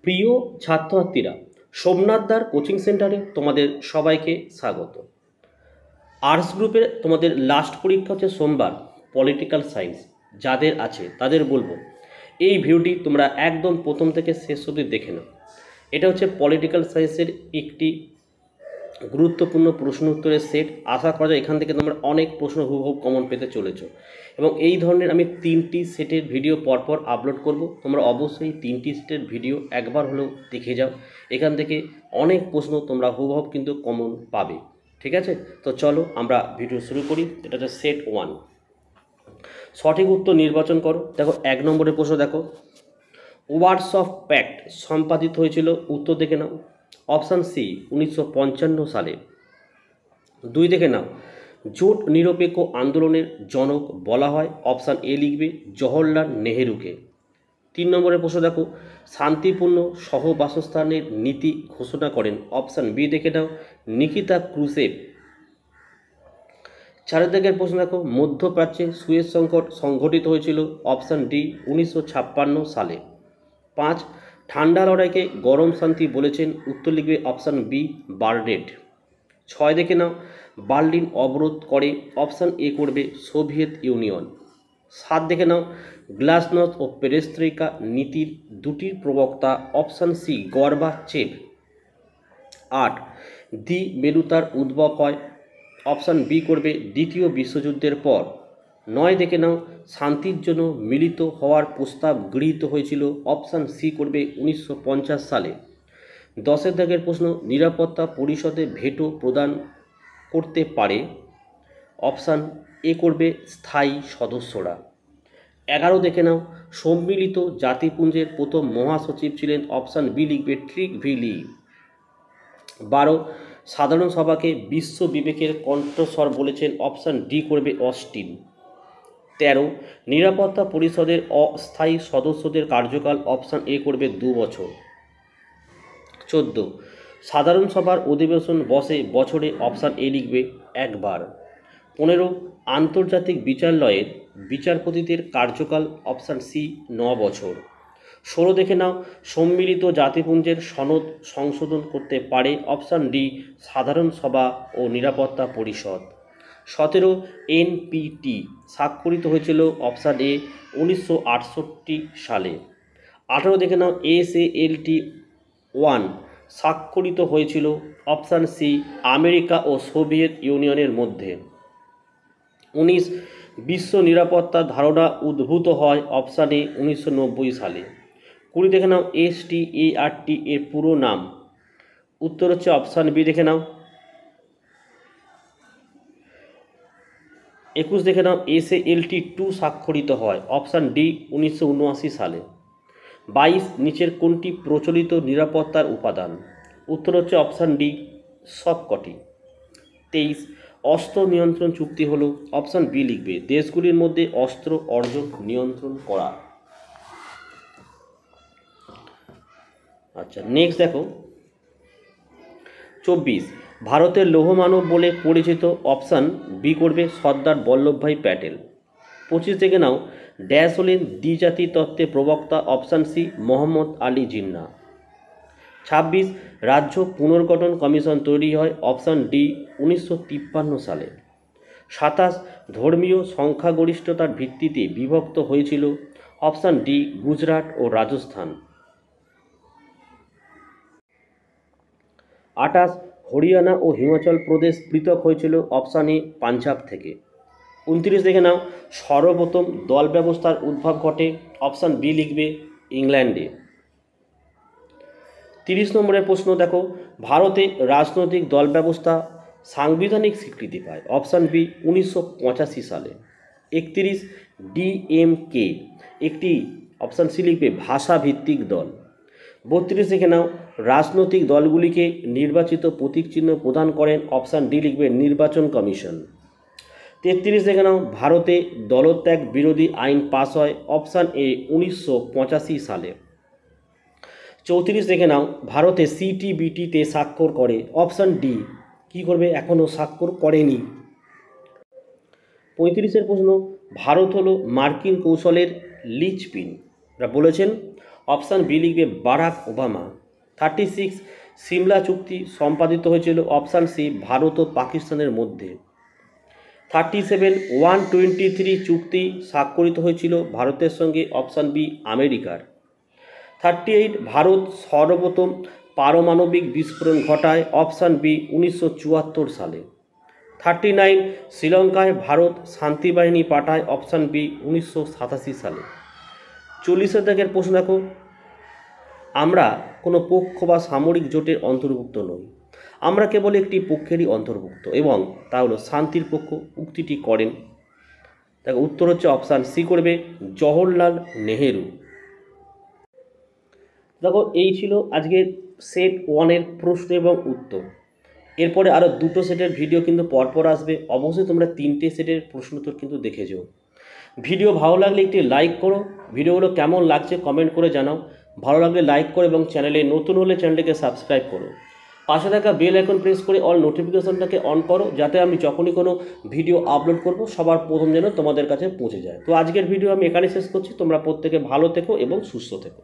প্রিয় ছাত্রছাত্রীরা, সোমনাথদার কোচিং সেন্টারে তোমাদের সবাইকে স্বাগত। আর্টস গ্রুপের তোমাদের লাস্ট পরীক্ষা হচ্ছে সোমবার, পলিটিক্যাল সায়েন্স। যাদের আছে তাদের বলবো এই ভিডিওটি তোমরা একদম প্রথম থেকে শেষ অবধি দেখে নাও। এটা হচ্ছে পলিটিক্যাল সায়েন্সের একটি গুরুত্বপূর্ণ প্রশ্ন উত্তরের সেট। আশা করা যায় এখান থেকে তোমরা অনেক প্রশ্ন হুবহু কমন পেতে চলেছো, এবং এই ধরনের আমি 3টি সেটের ভিডিও পরপর আপলোড করব। তোমরা অবশ্যই 3টি সেটের ভিডিও একবার হলেও দেখে যাও, এখান থেকে অনেক প্রশ্ন তোমরা হুবহু কিন্তু কমন পাবে। ঠিক আছে, তো চলো আমরা ভিডিও শুরু করি। এটা হচ্ছে সেট 1। সঠিক উত্তর নির্বাচন করো। দেখো 1 নম্বরের প্রশ্ন, দেখো ওয়ার্ডস অফ প্যাক্ট সম্পাদিত হয়েছিল, উত্তর দেখে নাও। অপশান সি 1955 সালে। 2 দেখে নাও, জোট নিরপেক্ষ আন্দোলনের জনক বলা হয়, অপশান এ লিখবে জওহরলাল নেহেরুকে। 3 নম্বরের প্রশ্ন দেখো, শান্তিপূর্ণ সহবাসস্থানের নীতি ঘোষণা করেন, অপশান বি দেখে নাও নিকিতা ক্রুশেভ। 4 দাগের প্রশ্ন দেখো, মধ্যপ্রাচ্যে সুয়েজ সংকট সংঘটিত হয়েছিল, অপশান ডি 1956 সালে। 5 ঠান্ডা লড়াইকে গরম শান্তি বলেছেন, উত্তর লিখবে অপশান বি বার্ডেড। 6 দেখে নাও, বার্লিন অবরোধ করে, অপশান এ করবে সোভিয়েত ইউনিয়ন। 7 দেখে নাও, গ্লাসনস্ট ও পেরেস্ত্রয়িকা নীতির দুটির প্রবক্তা, অপশান সি গর্বাচেভ। 8 দি মেরুতার উদ্ভব হয়, অপশান বি করবে দ্বিতীয় বিশ্বযুদ্ধের পর। 9 দেখে নাও, শান্তির জন্য মিলিত হওয়ার প্রস্তাব গৃহীত হয়েছিল, অপশান সি করবে 1950 সালে। 10 দাগের প্রশ্ন, নিরাপত্তা পরিষদে ভেটো প্রদান করতে পারে, অপশান এ করবে স্থায়ী সদস্যরা। 11 দেখে নাও, সম্মিলিত জাতিপুঞ্জের প্রথম মহাসচিব ছিলেন, অপশান বি লিখবে ট্রিকভিলি। 12 সাধারণ সভাকে বিশ্ব বিবেকের কণ্ঠস্বর বলেছেন, অপশান ডি করবে অস্টিন। 13 নিরাপত্তা পরিষদের অস্থায়ী সদস্যদের কার্যকাল, অপশান এ করবে 2 বছর। 14 সাধারণ সভার অধিবেশন বসে বছরে, অপশান এ লিখবে একবার। 15 আন্তর্জাতিক বিচারালয়ের বিচারপতিদের কার্যকাল, অপশান সি 9 বছর। 16 দেখে নাও, সম্মিলিত জাতিপুঞ্জের সনদ সংশোধন করতে পারে, অপশান ডি সাধারণ সভা ও নিরাপত্তা পরিষদ। 17 এনপিটি স্বাক্ষরিত হয়েছিল, অপশান এ 1968 সালে। 18 দেখে নাও, এসএলটি 1 স্বাক্ষরিত হয়েছিল, অপশান সি আমেরিকা ও সোভিয়েত ইউনিয়নের মধ্যে। 19 বিশ্ব নিরাপত্তার ধারণা উদ্ভূত হয়, অপশান এ 1990 সালে। 20 দেখে নাও, এসটিএআরটি এর পুরো নাম, উত্তর হচ্ছে অপশান বি দেখে নাও। 21 দেখে নাও, এসএলটি 2 স্বাক্ষরিত হয়, অপশান ডি 1979 সালে। 22 নিচের কোনটি প্রচলিত নিরাপত্তার উপাদান, উত্তর হচ্ছে অপশান ডি সবকটি। 23 অস্ত্র নিয়ন্ত্রণ চুক্তি হলো, অপশান বি লিখবে দেশগুলির মধ্যে অস্ত্র অর্জন নিয়ন্ত্রণ করা। আচ্ছা, নেক্সট দেখো 24 ভারতের লৌহমানব বলে পরিচিত, অপশান বি করবে সর্দার বল্লভভাই প্যাটেল। 25 দেখে নাও, ড্যাশ হলেন দ্বিজাতি তত্ত্বের প্রবক্তা, অপশান সি মোহাম্মদ আলী জিন্নাহ। 26 রাজ্য পুনর্গঠন কমিশন তৈরি হয়, অপশান ডি 1953 সালে। 27 ধর্মীয় সংখ্যাগরিষ্ঠতার ভিত্তিতে বিভক্ত হয়েছিল, অপশান ডি গুজরাট ও রাজস্থান। 28 হরিয়ানা ও হিমাচল প্রদেশ পৃথক হয়েছিল, অপশান এ পাঞ্জাব থেকে। 29 দেখে নাও, সর্বপ্রথম দল ব্যবস্থার উদ্ভব ঘটে, অপশান বি লিখবে ইংল্যান্ডে। 30 নম্বরের প্রশ্ন দেখো, ভারতে রাজনৈতিক দল ব্যবস্থা সাংবিধানিক স্বীকৃতি পায়, অপশান বি 1985 সালে। 31 ডিএমকে একটি, অপশান সি লিখবে ভাষাভিত্তিক দল। 32 দেখে নাও, রাজনৈতিক দলগুলিকে নির্বাচিত প্রতীক চিহ্ন প্রদান করেন, অপশান ডি লিখবে নির্বাচন কমিশন। 33 দেখে নাও, ভারতে দলত্যাগ বিরোধী আইন পাস হয়, অপশান এ 1985 সালে। 34 দেখে নাও, ভারতে সিটিবিটিতে স্বাক্ষর করে, অপশান ডি কী করবে এখনও স্বাক্ষর করেনি। 35 প্রশ্ন, ভারত হলো মার্কিন কৌশলের লিচপিন, বলেছেন, অপশান বি লিখবে বারাক ওবামা। 36 সিমলা চুক্তি সম্পাদিত হয়েছিল অপশান সি ভারত ও পাকিস্তানের মধ্যে। 37 123 চুক্তি স্বাক্ষরিত হয়েছিল ভারতের সঙ্গে অপশান বি আমেরিকার। 38 ভারত সর্বপ্রথম পারমাণবিক বিস্ফোরণ ঘটায় অপশান বি 1974 সালে। 39 শ্রীলঙ্কায় ভারত শান্তি বাহিনী পাঠায় অপশান বি 1987 সালে। 40 দাগের প্রশ্ন দেখো, আমরা কোনো পক্ষ বা সামরিক জোটের অন্তর্ভুক্ত নই, আমরা কেবল একটি পক্ষেরই অন্তর্ভুক্ত এবং তা হলো শান্তির পক্ষ। উক্তিটি করেন, দেখো উত্তর হচ্ছে অপশান সি করবে জওহরলাল নেহেরু। দেখো এই ছিল আজকের সেট 1-এর প্রশ্ন এবং উত্তর। এরপরে আরও 2টো সেটের ভিডিও কিন্তু পরপর আসবে, অবশ্যই তোমরা 3টে সেটের প্রশ্ন উত্তর কিন্তু দেখে যেও। ভিডিও ভালো লাগলে একটি লাইক করো, ভিডিওগুলো কেমন লাগছে কমেন্ট করে জানাও। ভালো লাগলে লাইক করো এবং চ্যানেলে নতুন হলে চ্যানেলটিকে সাবস্ক্রাইব করো। পাশে থাকা বেল আইকন প্রেস করে অল নোটিফিকেশনটাকে অন করো, যাতে আমি যখনই কোনো ভিডিও আপলোড করব সবার প্রথম যেন তোমাদের কাছে পৌঁছে যায়। তো আজকের ভিডিও আমি এখানে শেষ করছি। তোমরা প্রত্যেকে ভালো থেকো এবং সুস্থ থেকো।